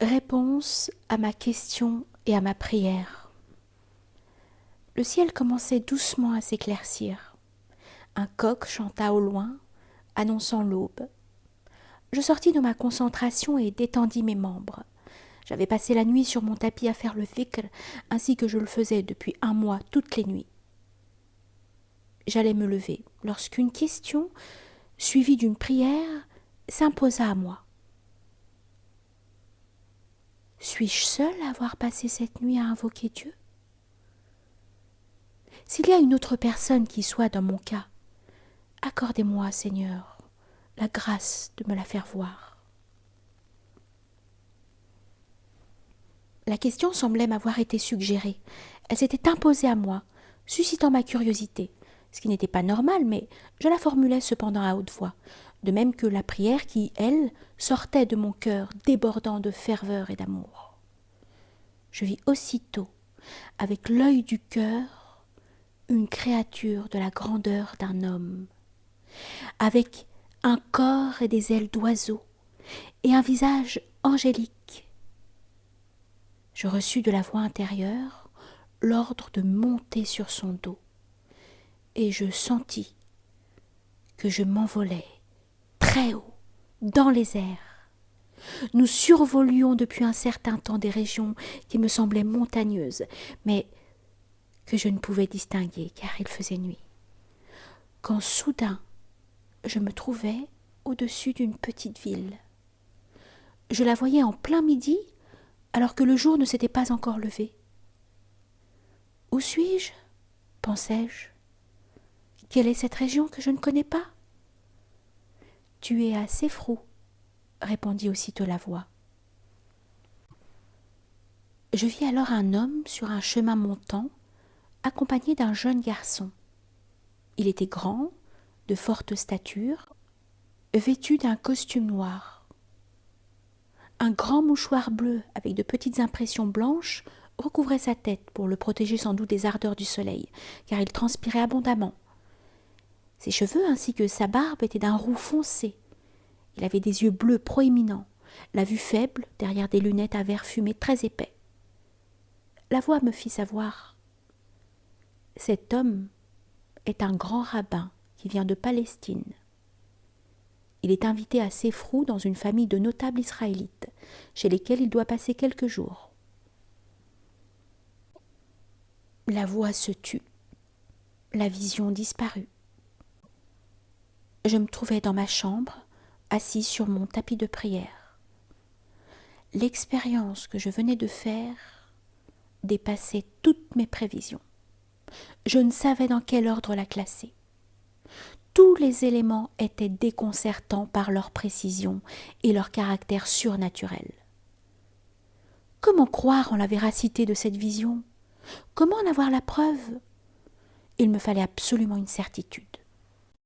Réponse à ma question et à ma prière. Le ciel commençait doucement à s'éclaircir. Un coq chanta au loin, annonçant l'aube. Je sortis de ma concentration et détendis mes membres. J'avais passé la nuit sur mon tapis à faire le dhikr, ainsi que je le faisais depuis un mois toutes les nuits. J'allais me lever, lorsqu'une question, suivie d'une prière, s'imposa à moi. Suis-je seule à avoir passé cette nuit à invoquer Dieu? S'il y a une autre personne qui soit dans mon cas, accordez-moi, Seigneur, la grâce de me la faire voir. La question semblait m'avoir été suggérée. Elle s'était imposée à moi, suscitant ma curiosité, ce qui n'était pas normal, mais je la formulais cependant à haute voix, de même que la prière qui, elle, sortait de mon cœur débordant de ferveur et d'amour. Je vis aussitôt, avec l'œil du cœur, une créature de la grandeur d'un homme, avec un corps et des ailes d'oiseau, et un visage angélique. Je reçus de la voix intérieure l'ordre de monter sur son dos, et je sentis que je m'envolais très haut, dans les airs. Nous survolions depuis un certain temps des régions qui me semblaient montagneuses, mais que je ne pouvais distinguer car il faisait nuit. Quand soudain, je me trouvais au-dessus d'une petite ville. Je la voyais en plein midi, alors que le jour ne s'était pas encore levé. Où suis-je? Pensai-je. Quelle est cette région que je ne connais pas? Tu es à Séfrou, répondit aussitôt la voix. Je vis alors un homme sur un chemin montant, accompagné d'un jeune garçon. Il était grand, de forte stature, vêtu d'un costume noir. Un grand mouchoir bleu avec de petites impressions blanches recouvrait sa tête pour le protéger sans doute des ardeurs du soleil, car il transpirait abondamment. Ses cheveux ainsi que sa barbe étaient d'un roux foncé. Il avait des yeux bleus proéminents, la vue faible derrière des lunettes à verre fumé très épais. La voix me fit savoir. Cet homme est un grand rabbin qui vient de Palestine. Il est invité à Séfrou dans une famille de notables israélites, chez lesquels il doit passer quelques jours. La voix se tut. La vision disparut. Je me trouvais dans ma chambre, assis sur mon tapis de prière. L'expérience que je venais de faire dépassait toutes mes prévisions. Je ne savais dans quel ordre la classer. Tous les éléments étaient déconcertants par leur précision et leur caractère surnaturel. Comment croire en la véracité de cette vision? Comment en avoir la preuve? Il me fallait absolument une certitude.